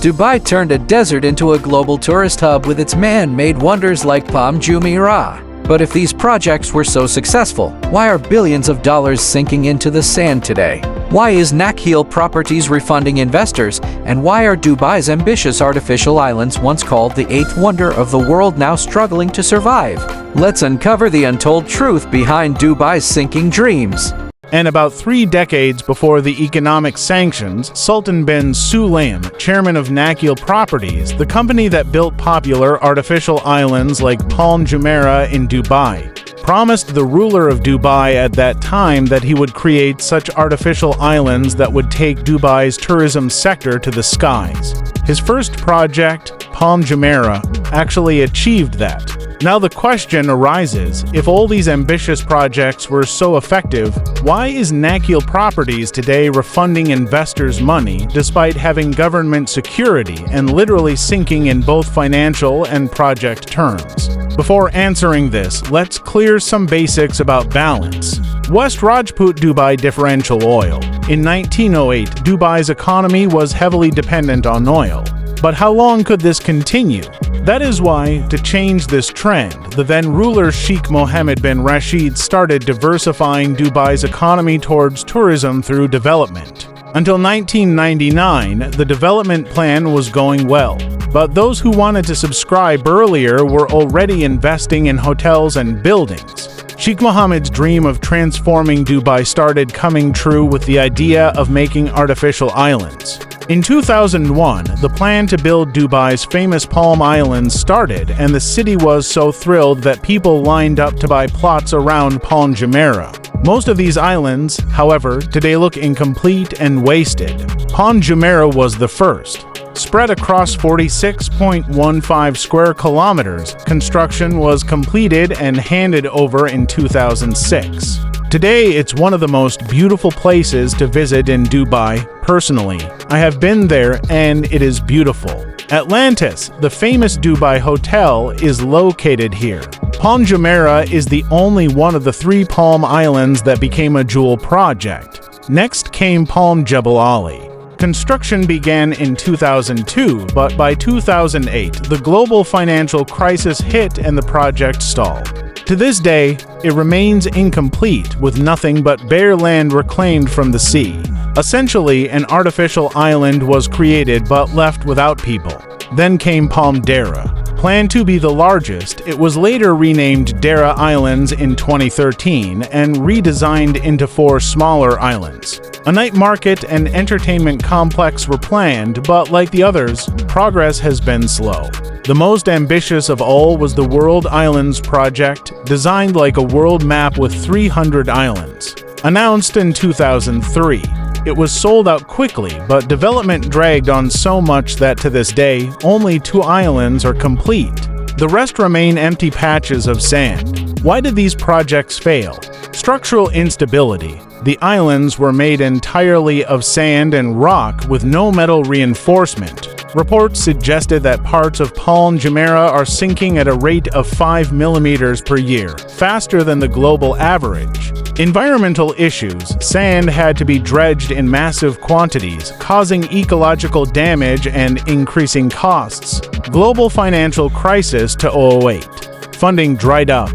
Dubai turned a desert into a global tourist hub with its man-made wonders like Palm Jumeirah. But if these projects were so successful, why are billions of dollars sinking into the sand today? Why is Nakheel Properties refunding investors? And why are Dubai's ambitious artificial islands, once called the eighth wonder of the world, now struggling to survive? Let's uncover the untold truth behind Dubai's sinking dreams. And about 3 decades before the economic sanctions, Sultan bin Sulaim, chairman of Nakheel Properties, the company that built popular artificial islands like Palm Jumeirah in Dubai, promised the ruler of Dubai at that time that he would create such artificial islands that would take Dubai's tourism sector to the skies. His first project, Palm Jumeirah, actually achieved that. Now the question arises, if all these ambitious projects were so effective, why is Nakheel Properties today refunding investors' money despite having government security and literally sinking in both financial and project terms? Before answering this, let's clear some basics about balance. West Rajput Dubai differential oil. In 1908, Dubai's economy was heavily dependent on oil. But how long could this continue? That is why, to change this trend, the then ruler Sheikh Mohammed bin Rashid started diversifying Dubai's economy towards tourism through development. Until 1999, the development plan was going well, but those who wanted to subscribe earlier were already investing in hotels and buildings. Sheikh Mohammed's dream of transforming Dubai started coming true with the idea of making artificial islands. In 2001, the plan to build Dubai's famous Palm Islands started, and the city was so thrilled that people lined up to buy plots around Palm Jumeirah. Most of these islands, however, today look incomplete and wasted. Palm Jumeirah was the first. Spread across 46.15 square kilometers, construction was completed and handed over in 2006. Today, it's one of the most beautiful places to visit in Dubai. Personally, I have been there and it is beautiful. Atlantis, the famous Dubai hotel, is located here. Palm Jumeirah is the only one of the 3 Palm Islands that became a jewel project. Next came Palm Jebel Ali. Construction began in 2002, but by 2008, the global financial crisis hit and the project stalled. To this day, it remains incomplete with nothing but bare land reclaimed from the sea. Essentially, an artificial island was created but left without people. Then came Palm Deira. Planned to be the largest, it was later renamed Deira Islands in 2013 and redesigned into 4 smaller islands. A night market and entertainment complex were planned, but like the others, progress has been slow. The most ambitious of all was the World Islands project, designed like a world map with 300 islands. Announced in 2003, it was sold out quickly, but development dragged on so much that to this day, only 2 islands are complete. The rest remain empty patches of sand. Why did these projects fail? Structural instability. The islands were made entirely of sand and rock with no metal reinforcement. Reports suggested that parts of Palm Jumeirah are sinking at a rate of 5 millimeters per year, faster than the global average. Environmental issues. Sand had to be dredged in massive quantities, causing ecological damage and increasing costs. Global financial crisis to 2008. Funding dried up.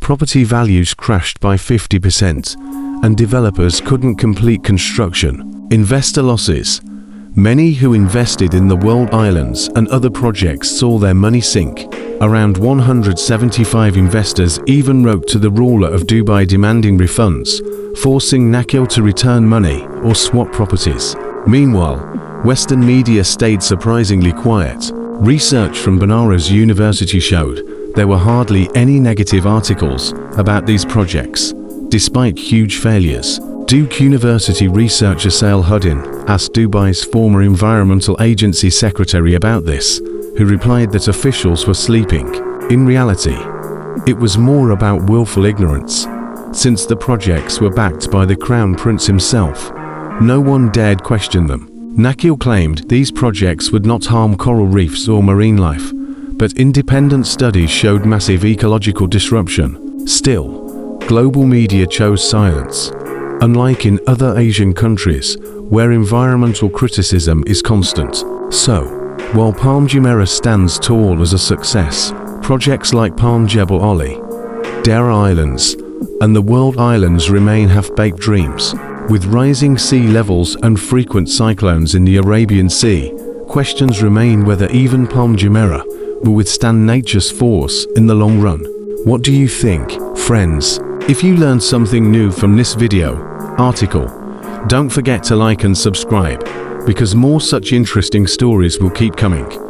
Property values crashed by 50%, and developers couldn't complete construction. Investor losses. Many who invested in the World Islands and other projects saw their money sink. Around 175 investors even wrote to the ruler of Dubai demanding refunds, forcing Nakheel to return money or swap properties. Meanwhile, Western media stayed surprisingly quiet. Research from Banaras University showed there were hardly any negative articles about these projects, despite huge failures. Duke University researcher Sale Huddin asked Dubai's former Environmental Agency secretary about this, who replied that officials were sleeping. In reality, it was more about willful ignorance. Since the projects were backed by the Crown Prince himself, no one dared question them. Nakheel claimed these projects would not harm coral reefs or marine life, but independent studies showed massive ecological disruption. Still, global media chose silence. Unlike in other Asian countries, where environmental criticism is constant. So, While Palm Jumeirah stands tall as a success, projects like Palm Jebel Ali, Deira Islands, and the World Islands remain half-baked dreams. With rising sea levels and frequent cyclones in the Arabian Sea, questions remain whether even Palm Jumeirah will withstand nature's force in the long run. What do you think, friends? If you learned something new from this article, don't forget to like and subscribe, because more such interesting stories will keep coming.